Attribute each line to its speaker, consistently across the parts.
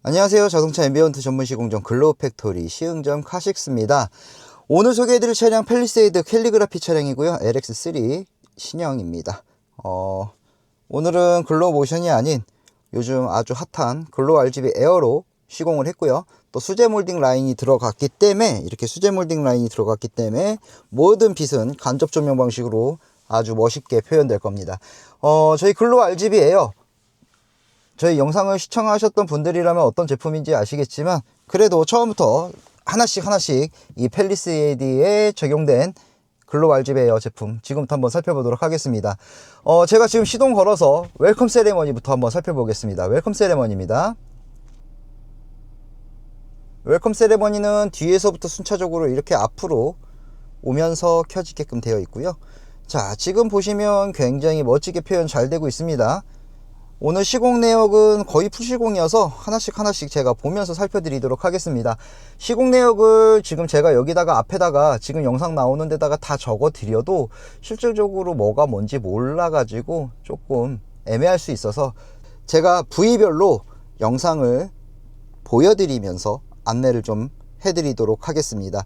Speaker 1: 안녕하세요. 자동차 앰비언트 전문 시공점 글로우팩토리 시흥점 카식스입니다. 오늘 소개해드릴 차량 팰리세이드 캘리그라피 차량이고요. LX3 신형입니다. 오늘은 글로우 모션이 아닌 요즘 아주 핫한 글로우 RGB 에어로 시공을 했고요. 또 수제 몰딩 라인이 들어갔기 때문에 이렇게 수제 몰딩 라인이 들어갔기 때문에 모든 빛은 간접 조명 방식으로 아주 멋있게 표현될 겁니다. 저희 글로우 RGB 에어, 저희 영상을 시청하셨던 분들이라면 어떤 제품인지 아시겠지만 그래도 처음부터 하나씩 이 팰리세이드에 적용된 글로우 RGB 에어 제품 지금부터 한번 살펴보도록 하겠습니다. 제가 지금 시동 걸어서 웰컴 세레머니부터 한번 살펴보겠습니다. 웰컴 세레머니입니다. 웰컴 세레머니는 뒤에서부터 순차적으로 이렇게 앞으로 오면서 켜지게끔 되어 있고요. 자, 지금 보시면 굉장히 멋지게 표현 잘 되고 있습니다. 오늘 시공 내역은 거의 풀시공이어서 하나씩 제가 보면서 살펴드리도록 하겠습니다. 시공 내역을 지금 제가 여기다가 앞에다가 지금 영상 나오는 데다가 다 적어 드려도 실질적으로 뭐가 뭔지 몰라 가지고 조금 애매할 수 있어서 제가 부위별로 영상을 보여드리면서 안내를 좀 해드리도록 하겠습니다.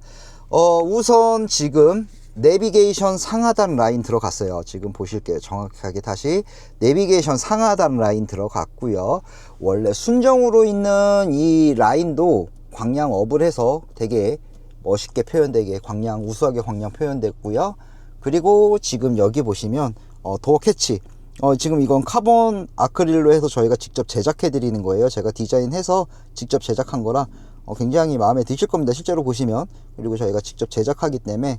Speaker 1: 우선 지금 내비게이션 상하단 라인 들어갔어요. 지금 보실게요. 정확하게 다시 내비게이션 상하단 라인 들어갔고요. 원래 순정으로 있는 이 라인도 광량 업을 해서 되게 멋있게 표현되게 우수하게 광량 표현됐고요. 그리고 지금 여기 보시면 도어 캐치, 지금 이건 카본 아크릴로 해서 저희가 직접 제작해 드리는 거예요. 제가 디자인해서 직접 제작한 거라 굉장히 마음에 드실 겁니다. 실제로 보시면. 그리고 저희가 직접 제작하기 때문에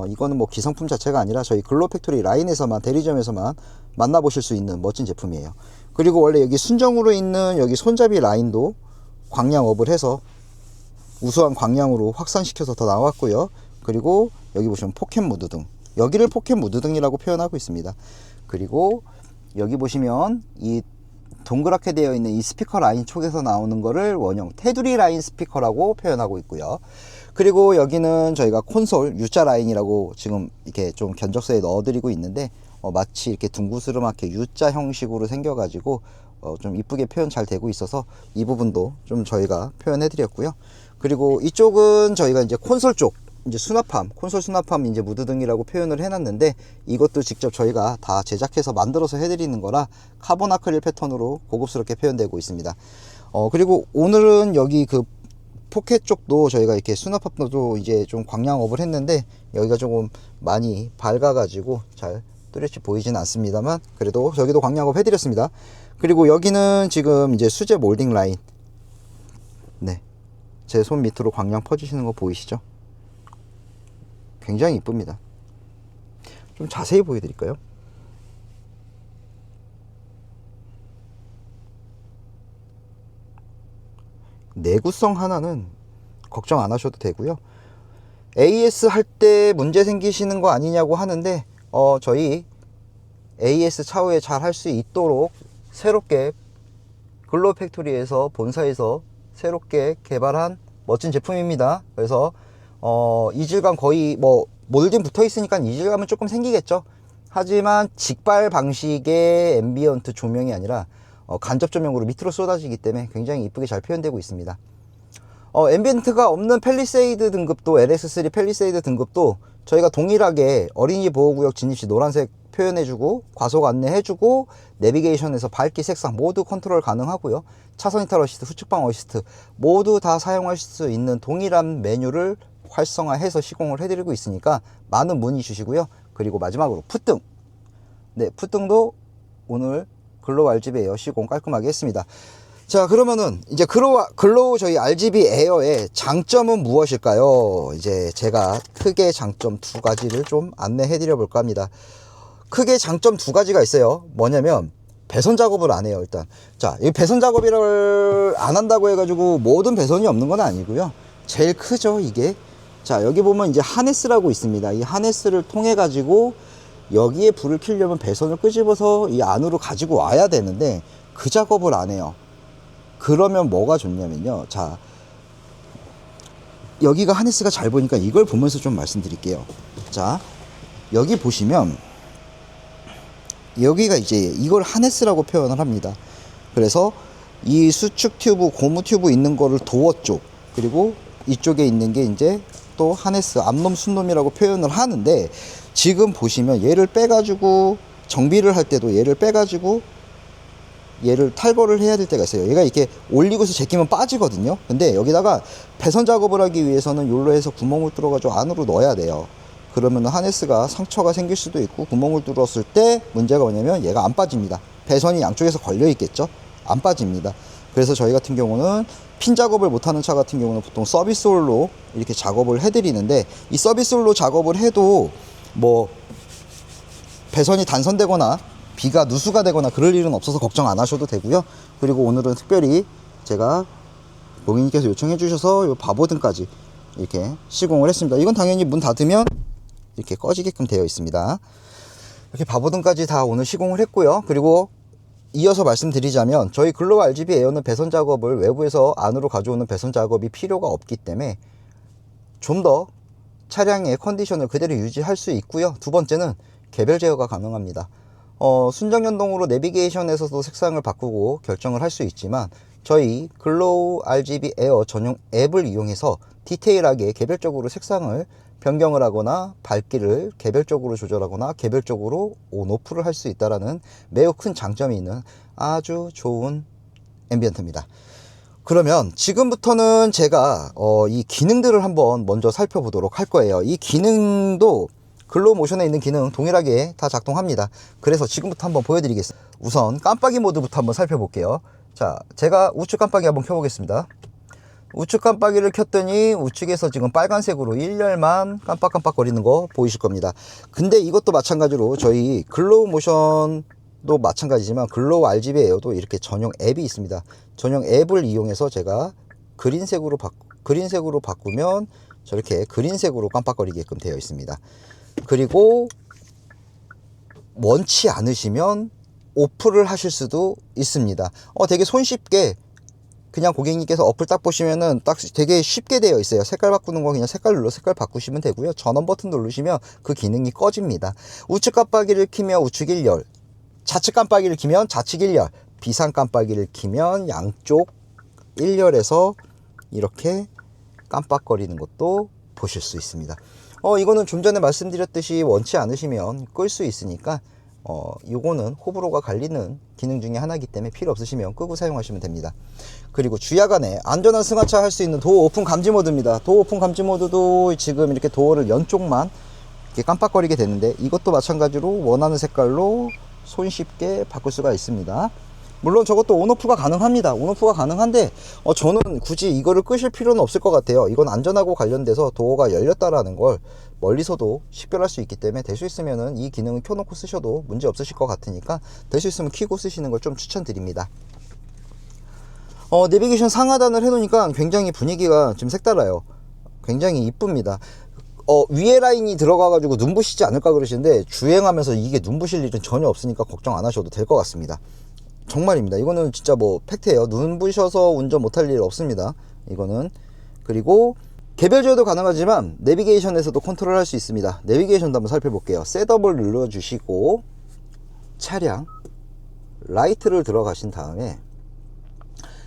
Speaker 1: 이거는 뭐 기성품 자체가 아니라 저희 글로우팩토리 라인에서만, 대리점에서만 만나보실 수 있는 멋진 제품이에요. 그리고 원래 여기 순정으로 있는 여기 손잡이 라인도 광량업을 해서 우수한 광량으로 확산시켜서 더 나왔고요. 그리고 여기 보시면 포켓 무드등, 여기를 포켓 무드등이라고 표현하고 있습니다. 그리고 여기 보시면 이 동그랗게 되어 있는 이 스피커 라인 쪽에서 나오는 거를 원형 테두리 라인 스피커라고 표현하고 있고요. 그리고 여기는 저희가 콘솔 U자 라인이라고 지금 이렇게 좀 견적서에 넣어드리고 있는데 마치 이렇게 둥구스름하게 U자 형식으로 생겨가지고 좀 이쁘게 표현 잘 되고 있어서 이 부분도 좀 저희가 표현해 드렸고요. 그리고 이쪽은 저희가 이제 콘솔 쪽 이제 수납함, 콘솔 수납함 이제 무드등이라고 표현을 해놨는데 이것도 직접 저희가 다 제작해서 만들어서 해드리는 거라 카본 아크릴 패턴으로 고급스럽게 표현되고 있습니다. 그리고 오늘은 여기 그 포켓 쪽도 저희가 이렇게 수납함도 이제 좀 광량업을 했는데 여기가 조금 많이 밝아가지고 잘 뚜렷이 보이진 않습니다만 그래도 저기도 광량업 해드렸습니다. 그리고 여기는 지금 이제 수제 몰딩 라인, 네, 제 손 밑으로 광량 퍼지시는 거 보이시죠? 굉장히 이쁩니다. 좀 자세히 보여드릴까요? 내구성 하나는 걱정 안 하셔도 되고요. AS 할 때 문제 생기시는 거 아니냐고 하는데 저희 AS 차후에 잘 할 수 있도록 새롭게 글로우 팩토리에서 본사에서 새롭게 개발한 멋진 제품입니다. 그래서 이질감 거의 뭐 몰딩 붙어 있으니까 이질감은 조금 생기겠죠. 하지만 직발 방식의 앰비언트 조명이 아니라 간접 조명으로 밑으로 쏟아지기 때문에 굉장히 이쁘게 잘 표현되고 있습니다. 앰비언트가 없는 팰리세이드 등급도, LX3 팰리세이드 등급도 저희가 동일하게 어린이 보호구역 진입시 노란색 표현해주고 과속 안내해주고 내비게이션에서 밝기, 색상 모두 컨트롤 가능하고요. 차선 이탈 어시스트, 후측방 어시스트 모두 다 사용하실 수 있는 동일한 메뉴를 활성화해서 시공을 해드리고 있으니까 많은 문의 주시고요. 그리고 마지막으로 풋등, 네, 풋등도 오늘 글로우 RGB 에어 시공 깔끔하게 했습니다. 자, 그러면은 이제 글로우 저희 RGB 에어의 장점은 무엇일까요? 이제 제가 크게 장점 두 가지를 좀 안내해 드려 볼까 합니다. 크게 장점 두 가지가 있어요. 뭐냐면 배선 작업을 안 해요. 일단 자, 이 배선 작업을 안 한다고 해가지고 모든 배선이 없는 건 아니고요. 제일 크죠, 이게. 자, 여기 보면 이제 하네스라고 있습니다. 이 하네스를 통해 가지고 여기에 불을 켜려면 배선을 끄집어서 이 안으로 가지고 와야 되는데 그 작업을 안 해요. 그러면 뭐가 좋냐면요. 자, 여기가 하네스가 잘 보니까 이걸 보면서 좀 말씀드릴게요. 자, 여기 보시면 여기가 이제 이걸 하네스라고 표현을 합니다. 그래서 이 수축 튜브, 고무 튜브 있는 거를 도어 쪽, 그리고 이쪽에 있는 게 이제 또 하네스, 앞놈 순놈이라고 표현을 하는데, 지금 보시면 얘를 빼가지고 정비를 할 때도 얘를 빼가지고 얘를 탈거를 해야 될 때가 있어요. 얘가 이렇게 올리고서 제끼면 빠지거든요. 근데 여기다가 배선 작업을 하기 위해서는 요로 해서 구멍을 뚫어가지고 안으로 넣어야 돼요. 그러면 하네스가 상처가 생길 수도 있고, 구멍을 뚫었을 때 문제가 뭐냐면 얘가 안 빠집니다. 배선이 양쪽에서 걸려 있겠죠. 안 빠집니다. 그래서 저희 같은 경우는 핀 작업을 못하는 차 같은 경우는 보통 서비스 홀로 이렇게 작업을 해드리는데, 이 서비스 홀로 작업을 해도 뭐 배선이 단선되거나 비가 누수가 되거나 그럴 일은 없어서 걱정 안 하셔도 되고요. 그리고 오늘은 특별히 제가 고객님께서 요청해 주셔서 요 바보등까지 이렇게 시공을 했습니다. 이건 당연히 문 닫으면 이렇게 꺼지게끔 되어 있습니다. 이렇게 바보등까지 다 오늘 시공을 했고요. 그리고 이어서 말씀드리자면, 저희 글로우 RGB 에어는 배선 작업을 외부에서 안으로 가져오는 배선 작업이 필요가 없기 때문에 좀 더 차량의 컨디션을 그대로 유지할 수 있고요. 두 번째는 개별 제어가 가능합니다. 순정연동으로 내비게이션에서도 색상을 바꾸고 결정을 할 수 있지만, 저희 글로우 RGB 에어 전용 앱을 이용해서 디테일하게 개별적으로 색상을 변경을 하거나 밝기를 개별적으로 조절하거나 개별적으로 온 오프를 할 수 있다는 매우 큰 장점이 있는 아주 좋은 앰비언트입니다. 그러면 지금부터는 제가 이 기능들을 한번 먼저 살펴보도록 할 거예요. 이 기능도 글로우 모션에 있는 기능 동일하게 다 작동합니다. 그래서 지금부터 한번 보여드리겠습니다. 우선 깜빡이 모드부터 한번 살펴볼게요. 자, 제가 우측 깜빡이 한번 켜보겠습니다. 우측 깜빡이를 켰더니 우측에서 지금 빨간색으로 1열만 깜빡깜빡거리는 거 보이실 겁니다. 근데 이것도 마찬가지로 저희 글로우 모션도 마찬가지지만 글로우 RGB 에어도 이렇게 전용 앱이 있습니다. 전용 앱을 이용해서 제가 그린색으로 바꾸면 저렇게 그린색으로 깜빡거리게끔 되어 있습니다. 그리고 원치 않으시면 오프를 하실 수도 있습니다. 되게 손쉽게 그냥 고객님께서 어플 딱 보시면은 딱 되게 쉽게 되어 있어요. 색깔 바꾸는 거 그냥 색깔 눌러 색깔 바꾸시면 되고요. 전원 버튼 누르시면 그 기능이 꺼집니다. 우측 깜빡이를 켜면 우측 1열, 좌측 깜빡이를 켜면 좌측 1열, 비상 깜빡이를 켜면 양쪽 1열에서 이렇게 깜빡거리는 것도 보실 수 있습니다. 이거는 좀 전에 말씀드렸듯이 원치 않으시면 끌 수 있으니까 요거는 호불호가 갈리는 기능 중에 하나이기 때문에 필요 없으시면 끄고 사용하시면 됩니다. 그리고 주야간에 안전한 승하차 할 수 있는 도어 오픈 감지 모드입니다. 도어 오픈 감지 모드도 지금 이렇게 도어를 연쪽만 이렇게 깜빡거리게 되는데, 이것도 마찬가지로 원하는 색깔로 손쉽게 바꿀 수가 있습니다. 물론 저것도 온오프가 가능합니다. 온오프가 가능한데 저는 굳이 이거를 끄실 필요는 없을 것 같아요. 이건 안전하고 관련돼서 도어가 열렸다라는 걸 멀리서도 식별할 수 있기 때문에 될 수 있으면은 이 기능을 켜놓고 쓰셔도 문제 없으실 것 같으니까 될 수 있으면 켜고 쓰시는 걸 좀 추천드립니다. 내비게이션 상하단을 해놓으니까 굉장히 분위기가 좀 색달라요. 굉장히 이쁩니다. 위에 라인이 들어가가지고 눈부시지 않을까 그러시는데, 주행하면서 이게 눈부실 일은 전혀 없으니까 걱정 안 하셔도 될 것 같습니다. 정말입니다. 이거는 진짜 뭐 팩트예요. 눈부셔서 운전 못할 일 없습니다. 이거는. 그리고 개별 제어도 가능하지만 내비게이션에서도 컨트롤 할 수 있습니다. 내비게이션도 한번 살펴볼게요. 셋업을 눌러주시고 차량 라이트를 들어가신 다음에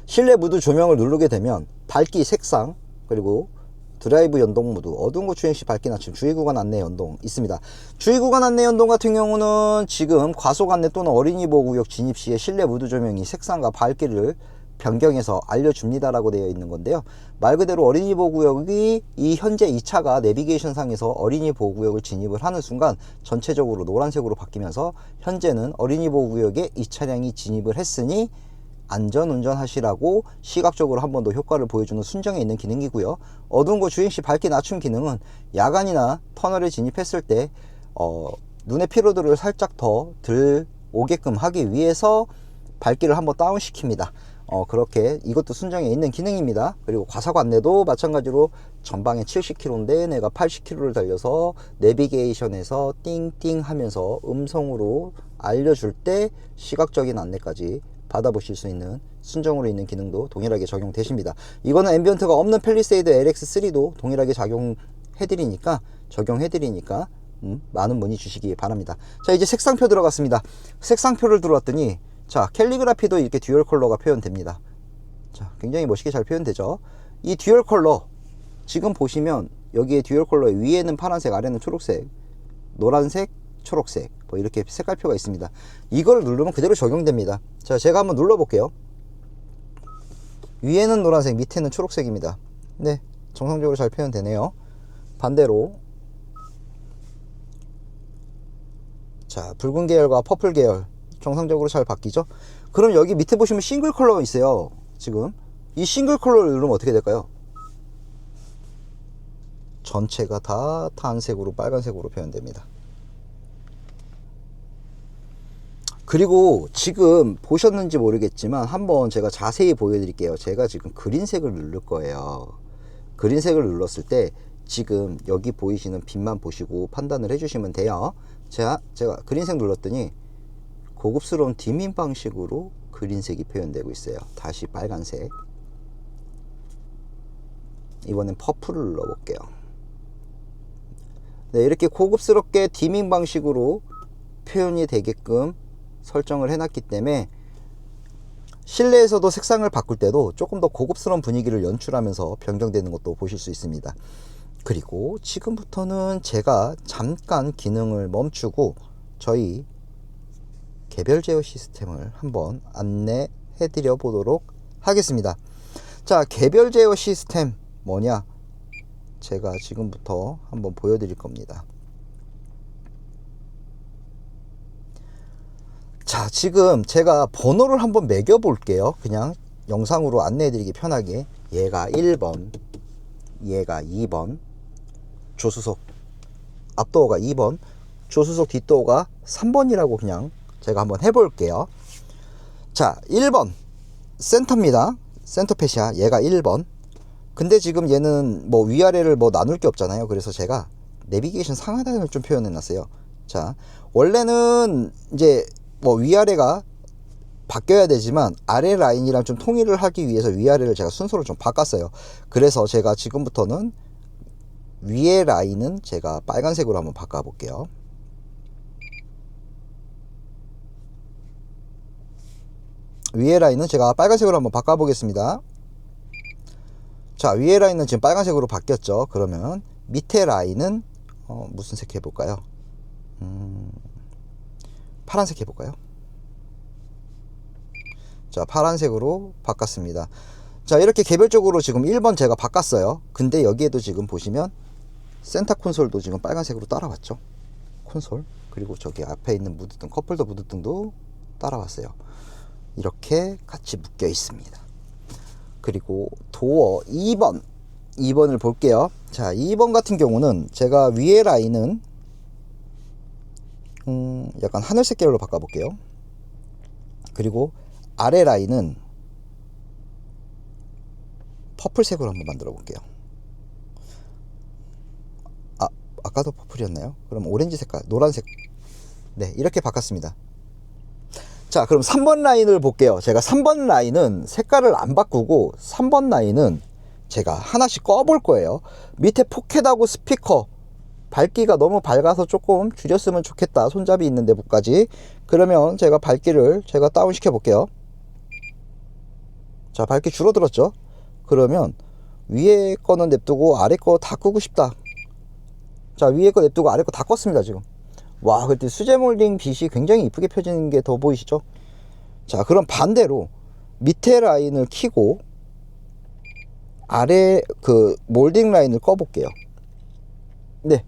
Speaker 1: 실내 무드 조명을 누르게 되면 밝기, 색상, 그리고 드라이브 연동 모드, 어두운 곳 주행 시 밝기 낮춤, 주의구간 안내 연동 있습니다. 주의구간 안내 연동 같은 경우는 지금 과속 안내 또는 어린이 보호구역 진입 시에 실내 무드 조명이 색상과 밝기를 변경해서 알려줍니다라고 되어 있는 건데요. 말 그대로 어린이 보호구역이 현재 이 차가 내비게이션 상에서 어린이 보호구역을 진입을 하는 순간 전체적으로 노란색으로 바뀌면서 현재는 어린이 보호구역에 이 차량이 진입을 했으니 안전운전 하시라고 시각적으로 한 번 더 효과를 보여주는 순정에 있는 기능이고요. 어두운 곳 주행시 밝기 낮춤 기능은 야간이나 터널에 진입했을 때 눈의 피로도를 살짝 더 덜 오게끔 하기 위해서 밝기를 한번 다운 시킵니다. 그렇게 이것도 순정에 있는 기능입니다. 그리고 과속 안내도 마찬가지로 전방에 70km인데 내가 80km를 달려서 내비게이션에서 띵띵 하면서 음성으로 알려줄 때 시각적인 안내까지 받아보실 수 있는 순정으로 있는 기능도 동일하게 적용되십니다. 이거는 앰비언트가 없는 팰리세이드 LX3도 동일하게 적용해드리니까 많은 문의 주시기 바랍니다. 자, 이제 색상표 들어갔습니다. 색상표를 들어왔더니 자, 캘리그라피도 이렇게 듀얼 컬러가 표현됩니다. 자, 굉장히 멋있게 잘 표현되죠. 이 듀얼 컬러 지금 보시면 여기에 듀얼 컬러 위에는 파란색, 아래는 초록색, 노란색, 초록색 뭐 이렇게 색깔표가 있습니다. 이걸 누르면 그대로 적용됩니다. 자, 제가 한번 눌러 볼게요. 위에는 노란색, 밑에는 초록색입니다. 네, 정상적으로 잘 표현되네요. 반대로 자, 붉은 계열과 퍼플 계열 정상적으로 잘 바뀌죠. 그럼 여기 밑에 보시면 싱글 컬러가 있어요. 지금 이 싱글 컬러를 누르면 어떻게 될까요? 전체가 다 탄색으로 빨간색으로 표현됩니다. 그리고 지금 보셨는지 모르겠지만 한번 제가 자세히 보여드릴게요. 제가 지금 그린색을 누를 거예요. 그린색을 눌렀을 때 지금 여기 보이시는 빛만 보시고 판단을 해주시면 돼요. 제가 그린색 눌렀더니 고급스러운 디밍 방식으로 그린색이 표현되고 있어요. 다시 빨간색. 이번엔 퍼플을 눌러볼게요. 네, 이렇게 고급스럽게 디밍 방식으로 표현이 되게끔 설정을 해놨기 때문에 실내에서도 색상을 바꿀 때도 조금 더 고급스러운 분위기를 연출하면서 변경되는 것도 보실 수 있습니다. 그리고 지금부터는 제가 잠깐 기능을 멈추고 저희 개별 제어 시스템을 한번 안내해 드려 보도록 하겠습니다. 자, 개별 제어 시스템 뭐냐? 제가 지금부터 한번 보여드릴 겁니다. 자, 지금 제가 번호를 한번 매겨 볼게요. 그냥 영상으로 안내해 드리기 편하게. 얘가 1번, 얘가 2번, 조수석 앞도어가 2번, 조수석 뒷도어가 3번이라고 그냥 제가 한번 해볼게요. 자, 1번 센터입니다. 센터 패시아 얘가 1번. 근데 지금 얘는 뭐 위아래를 뭐 나눌 게 없잖아요. 그래서 제가 내비게이션 상하단을 좀 표현해 놨어요. 자, 원래는 이제 뭐 위아래가 바뀌어야 되지만 아래 라인이랑 좀 통일을 하기 위해서 위아래를 제가 순서를 좀 바꿨어요. 그래서 제가 지금부터는 위에 라인은 제가 빨간색으로 한번 바꿔 볼게요. 위에 라인은 제가 빨간색으로 한번 바꿔 보겠습니다. 자, 위에 라인은 지금 빨간색으로 바뀌었죠. 그러면 밑에 라인은 무슨 색 해볼까요? 파란색 해볼까요? 자, 파란색으로 바꿨습니다. 자, 이렇게 개별적으로 지금 1번 제가 바꿨어요. 근데 여기에도 지금 보시면 센터 콘솔도 지금 빨간색으로 따라왔죠. 콘솔. 그리고 저기 앞에 있는 무드등, 컵홀더 무드등도 따라왔어요. 이렇게 같이 묶여 있습니다. 그리고 도어 2번을 볼게요. 자, 2번 같은 경우는 제가 위에 라인은 약간 하늘색 계열로 바꿔볼게요. 그리고 아래 라인은 퍼플색으로 한번 만들어 볼게요. 아까도 퍼플이었나요? 그럼 오렌지 색깔, 노란색. 네, 이렇게 바꿨습니다. 자, 그럼 3번 라인을 볼게요. 제가 3번 라인은 색깔을 안 바꾸고 3번 라인은 제가 하나씩 꺼 볼 거예요. 밑에 포켓하고 스피커 밝기가 너무 밝아서 조금 줄였으면 좋겠다. 손잡이 있는 데부까지. 그러면 제가 밝기를 제가 다운 시켜 볼게요. 자, 밝기 줄어들었죠. 그러면 위에 거는 냅두고 아래 거 다 끄고 싶다. 자, 위에 거 냅두고 아래 거 다 껐습니다. 지금 와, 그때 수제 몰딩 빛이 굉장히 이쁘게 펴지는 게 더 보이시죠? 자, 그럼 반대로 밑에 라인을 켜고 아래 그 몰딩 라인을 꺼 볼게요. 네,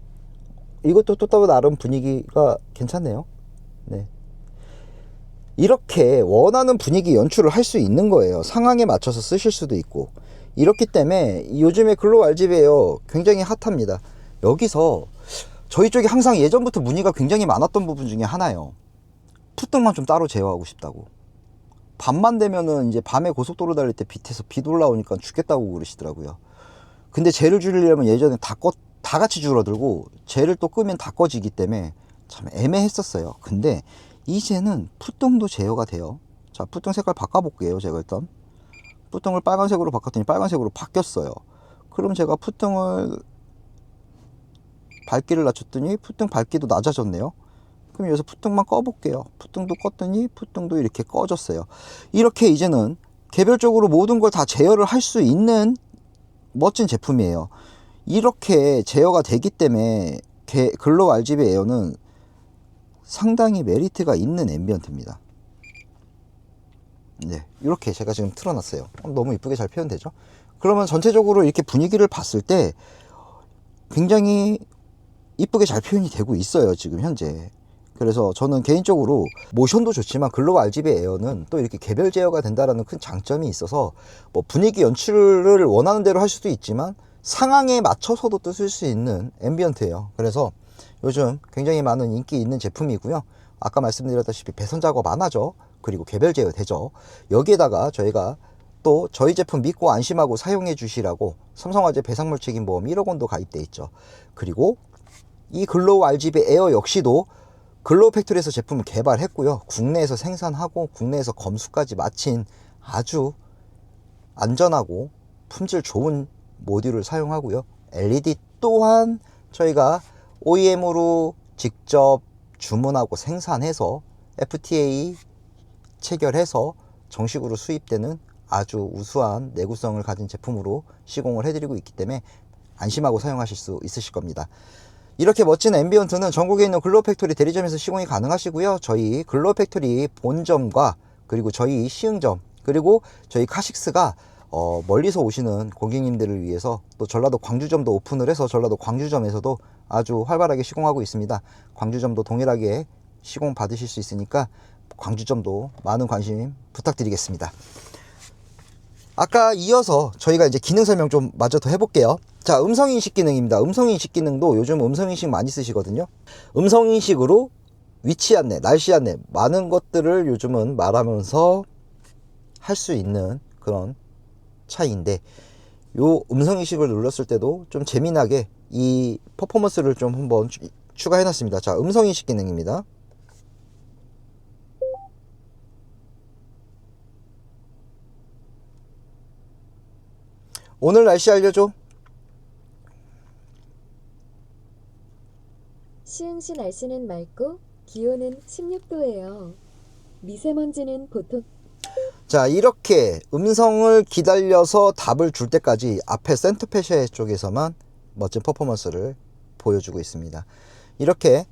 Speaker 1: 이것도 또 나름 분위기가 괜찮네요. 네, 이렇게 원하는 분위기 연출을 할 수 있는 거예요. 상황에 맞춰서 쓰실 수도 있고. 이렇기 때문에 요즘에 글로우 RGB에요 굉장히 핫합니다. 여기서 저희 쪽이 항상 예전부터 문의가 굉장히 많았던 부분 중에 하나예요. 풋등만 좀 따로 제어하고 싶다고. 밤만 되면은 이제 밤에 고속도로 달릴 때 빛에서 빛 올라오니까 죽겠다고 그러시더라고요. 근데 쟤를 줄이려면 예전에 다 같이 줄어들고 쟤를 또 끄면 다 꺼지기 때문에 참 애매했었어요. 근데 이제는 풋등도 제어가 돼요. 자, 풋등 색깔 바꿔볼게요. 제가 일단 풋등을 빨간색으로 바꿨더니 빨간색으로 바뀌었어요. 그럼 제가 풋등을 밝기를 낮췄더니 풋등 밝기도 낮아졌네요. 그럼 여기서 푸등만 꺼 볼게요. 푸등도 껐더니 푸등도 이렇게 꺼졌어요. 이렇게 이제는 개별적으로 모든 걸 다 제어를 할 수 있는 멋진 제품이에요. 이렇게 제어가 되기 때문에 글로우 RGB 에어는 상당히 메리트가 있는 앰비언트입니다. 네, 이렇게 제가 지금 틀어놨어요. 너무 이쁘게 잘 표현되죠? 그러면 전체적으로 이렇게 분위기를 봤을 때 굉장히 이쁘게 잘 표현이 되고 있어요, 지금 현재. 그래서 저는 개인적으로 모션도 좋지만 글로우 RGB 에어는 또 이렇게 개별 제어가 된다는 큰 장점이 있어서 뭐 분위기 연출을 원하는 대로 할 수도 있지만 상황에 맞춰서도 쓸 수 있는 앰비언트예요. 그래서 요즘 굉장히 많은 인기 있는 제품이고요. 아까 말씀드렸다시피 배선 작업 안 하죠. 그리고 개별 제어 되죠. 여기에다가 저희가 또 저희 제품 믿고 안심하고 사용해 주시라고 삼성화재 배상물 책임보험 1억 원도 가입돼 있죠. 그리고 이 글로우 RGB 에어 역시도 글로우 팩토리에서 제품을 개발했고요. 국내에서 생산하고 국내에서 검수까지 마친 아주 안전하고 품질 좋은 모듈을 사용하고요. LED 또한 저희가 OEM으로 직접 주문하고 생산해서 FTA 체결해서 정식으로 수입되는 아주 우수한 내구성을 가진 제품으로 시공을 해드리고 있기 때문에 안심하고 사용하실 수 있으실 겁니다. 이렇게 멋진 앰비언트는 전국에 있는 글로우 팩토리 대리점에서 시공이 가능하시고요. 저희 글로우 팩토리 본점과 그리고 저희 시흥점 그리고 저희 카식스가 멀리서 오시는 고객님들을 위해서 또 전라도 광주점도 오픈을 해서 전라도 광주점에서도 아주 활발하게 시공하고 있습니다. 광주점도 동일하게 시공 받으실 수 있으니까 광주점도 많은 관심 부탁드리겠습니다. 아까 이어서 저희가 이제 기능 설명 좀 마저 더 해볼게요. 자, 음성인식 기능입니다. 음성인식 기능도 요즘 음성인식 많이 쓰시거든요. 음성인식으로 위치 안내, 날씨 안내 많은 것들을 요즘은 말하면서 할 수 있는 그런 차이인데 요 음성인식을 눌렀을 때도 좀 재미나게 이 퍼포먼스를 좀 한번 추가해 놨습니다. 자, 음성인식 기능입니다. 오늘 날씨 알려줘.
Speaker 2: 시흥시 날씨는 맑고 기온은 16도예요. 미세먼지는 보통.
Speaker 1: 자, 이렇게 음성을 기다려서 답을 줄 때까지 앞에 센터페시아 쪽에서만 멋진 퍼포먼스를 보여주고 있습니다. 이렇게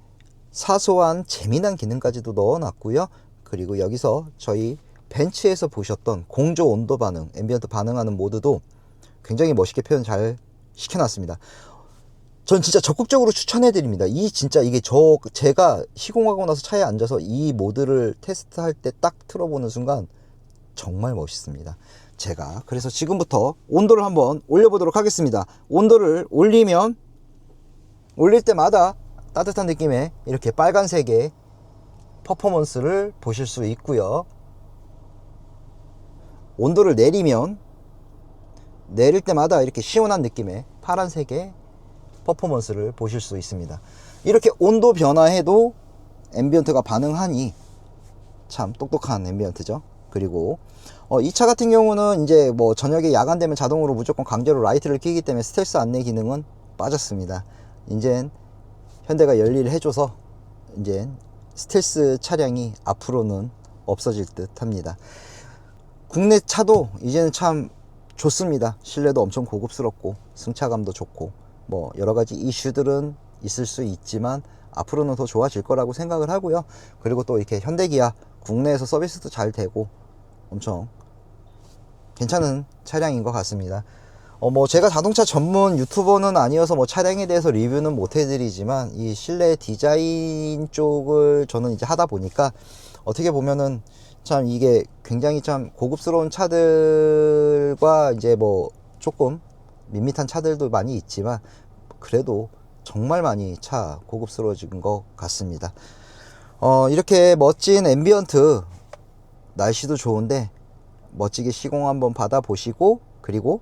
Speaker 1: 사소한 재미난 기능까지도 넣어놨고요. 그리고 여기서 저희 벤츠에서 보셨던 공조 온도 반응, 앰비언트 반응하는 모드도 굉장히 멋있게 표현 잘 시켜놨습니다. 전 진짜 적극적으로 추천해 드립니다. 진짜 이게 제가 시공하고 나서 차에 앉아서 이 모드를 테스트할 때 딱 틀어보는 순간 정말 멋있습니다. 제가 그래서 지금부터 온도를 한번 올려보도록 하겠습니다. 온도를 올릴 때마다 따뜻한 느낌의 이렇게 빨간색의 퍼포먼스를 보실 수 있고요. 온도를 내릴 때마다 이렇게 시원한 느낌의 파란색의 퍼포먼스를 보실 수 있습니다. 이렇게 온도 변화해도 앰비언트가 반응하니 참 똑똑한 앰비언트죠. 그리고 이 차 같은 경우는 이제 뭐 저녁에 야간 되면 자동으로 무조건 강제로 라이트를 켜기 때문에 스텔스 안내 기능은 빠졌습니다. 이젠 현대가 열일을 해줘서 이제 스텔스 차량이 앞으로는 없어질 듯 합니다. 국내 차도 이제는 참 좋습니다. 실내도 엄청 고급스럽고 승차감도 좋고 뭐 여러가지 이슈들은 있을 수 있지만 앞으로는 더 좋아질 거라고 생각을 하고요. 그리고 또 이렇게 현대기아 국내에서 서비스도 잘 되고 엄청 괜찮은 차량인 것 같습니다. 뭐 제가 자동차 전문 유튜버는 아니어서 뭐 차량에 대해서 리뷰는 못 해드리지만 이 실내 디자인 쪽을 저는 이제 하다 보니까 어떻게 보면은 참 이게 굉장히 참 고급스러운 차들과 이제 뭐 조금 밋밋한 차들도 많이 있지만 그래도 정말 많이 고급스러워진 것 같습니다. 이렇게 멋진 앰비언트 날씨도 좋은데 멋지게 시공 한번 받아보시고 그리고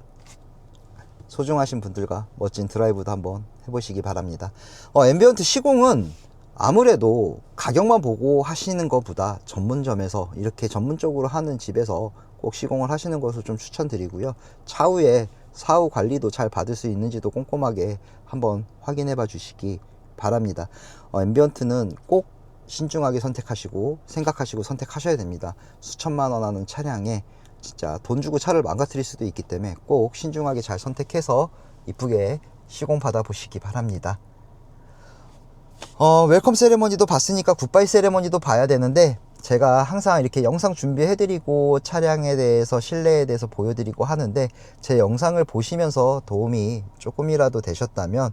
Speaker 1: 소중하신 분들과 멋진 드라이브도 한번 해보시기 바랍니다. 앰비언트 시공은 아무래도 가격만 보고 하시는 것보다 전문점에서 이렇게 전문적으로 하는 집에서 꼭 시공을 하시는 것을 좀 추천드리고요. 차후에 사후 관리도 잘 받을 수 있는지도 꼼꼼하게 한번 확인해 봐 주시기 바랍니다. 앰비언트는 꼭 신중하게 선택하시고 생각하시고 선택하셔야 됩니다. 수천만 원 하는 차량에 진짜 돈 주고 차를 망가뜨릴 수도 있기 때문에 꼭 신중하게 잘 선택해서 이쁘게 시공 받아 보시기 바랍니다. 웰컴 세레머니도 봤으니까 굿바이 세레머니도 봐야 되는데, 제가 항상 이렇게 영상 준비해 드리고 차량에 대해서 실내에 대해서 보여드리고 하는데, 제 영상을 보시면서 도움이 조금이라도 되셨다면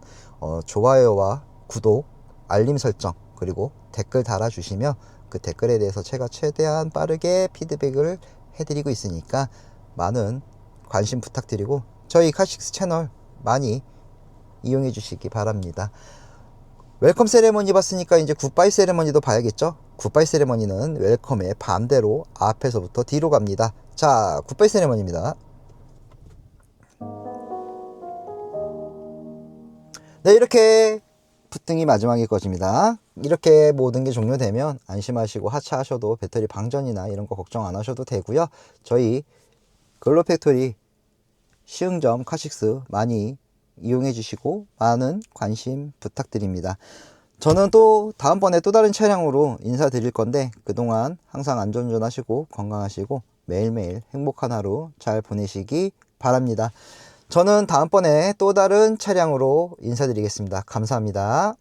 Speaker 1: 좋아요와 구독, 알림 설정, 그리고 댓글 달아주시면 그 댓글에 대해서 제가 최대한 빠르게 피드백을 해드리고 있으니까 많은 관심 부탁드리고 저희 카식스 채널 많이 이용해 주시기 바랍니다. 웰컴 세레머니 봤으니까 이제 굿바이 세레머니도 봐야겠죠. 굿바이 세레머니는 웰컴의 반대로 앞에서부터 뒤로 갑니다. 자, 굿바이 세레머니입니다. 네, 이렇게 푸등이 마지막에 꺼집니다. 이렇게 모든 게 종료되면 안심하시고 하차하셔도 배터리 방전이나 이런 거 걱정 안 하셔도 되고요. 저희 글로팩토리 시흥점 카식스 많이 이용해 주시고 많은 관심 부탁드립니다. 저는 또 다음번에 또 다른 차량으로 인사드릴 건데, 그동안 항상 안전운전 하시고 건강하시고 매일매일 행복한 하루 잘 보내시기 바랍니다. 저는 다음번에 또 다른 차량으로 인사드리겠습니다. 감사합니다.